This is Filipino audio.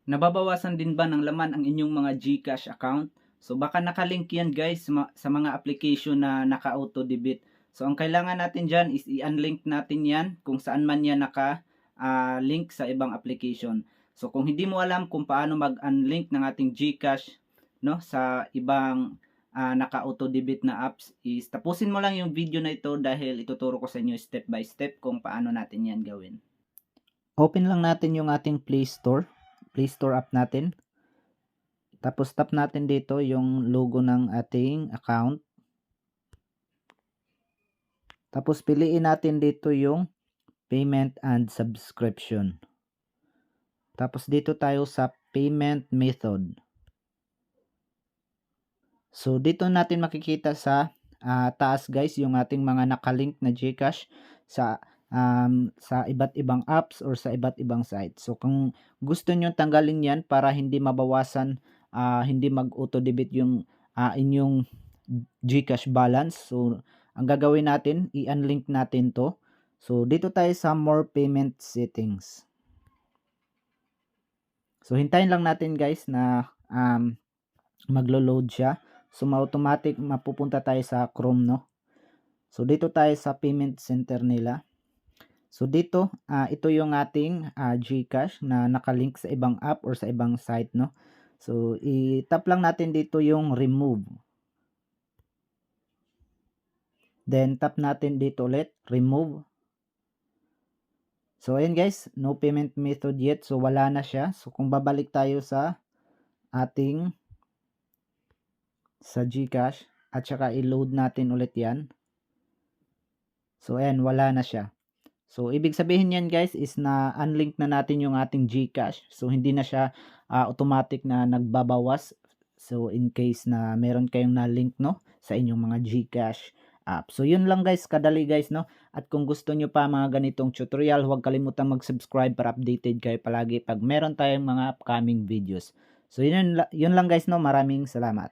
Nababawasan din ba ng laman ang inyong mga GCash account? So baka nakalink yan guys sa mga application na naka-auto debit. So ang kailangan natin dyan is i-unlink natin yan kung saan man yan naka-link sa ibang application. So kung hindi mo alam kung paano mag-unlink ng ating GCash no, sa ibang naka-auto debit na apps, is tapusin mo lang yung video na ito dahil ituturo ko sa inyo step by step kung paano natin yan gawin. Open lang natin yung ating Play Store app natin. Tapos tap natin dito yung logo ng ating account. Tapos piliin natin dito yung payment and subscription. Tapos dito tayo sa payment method. So dito natin makikita sa taas guys yung ating mga nakalink na GCash sa iba't ibang apps or sa iba't ibang sites. So kung gusto nyo tanggalin yan para hindi mabawasan, hindi mag-auto debit yung inyong GCash balance. So ang gagawin natin, i-unlink natin to. So dito tayo sa more payment settings. So hintayin lang natin guys na maglo-load siya. So ma-automatic mapupunta tayo sa Chrome, no? So dito tayo sa payment center nila. So dito, ito yung ating GCash na nakalink sa ibang app or sa ibang site, no? So i-tap lang natin dito yung remove. Then tap natin dito ulit, remove. So ayan guys, no payment method yet. So wala na siya. So kung babalik tayo sa ating GCash at saka i-load natin ulit yan. So ayan, wala na siya. So ibig sabihin yan guys is na unlink na natin yung ating GCash. So hindi na siya automatic na nagbabawas. So in case na meron kayong na-link no sa inyong mga GCash app. So yun lang guys, kadali guys no. At kung gusto nyo pa mga ganitong tutorial, huwag kalimutang mag-subscribe para updated kayo palagi pag meron tayong mga upcoming videos. So yun lang guys no, maraming salamat.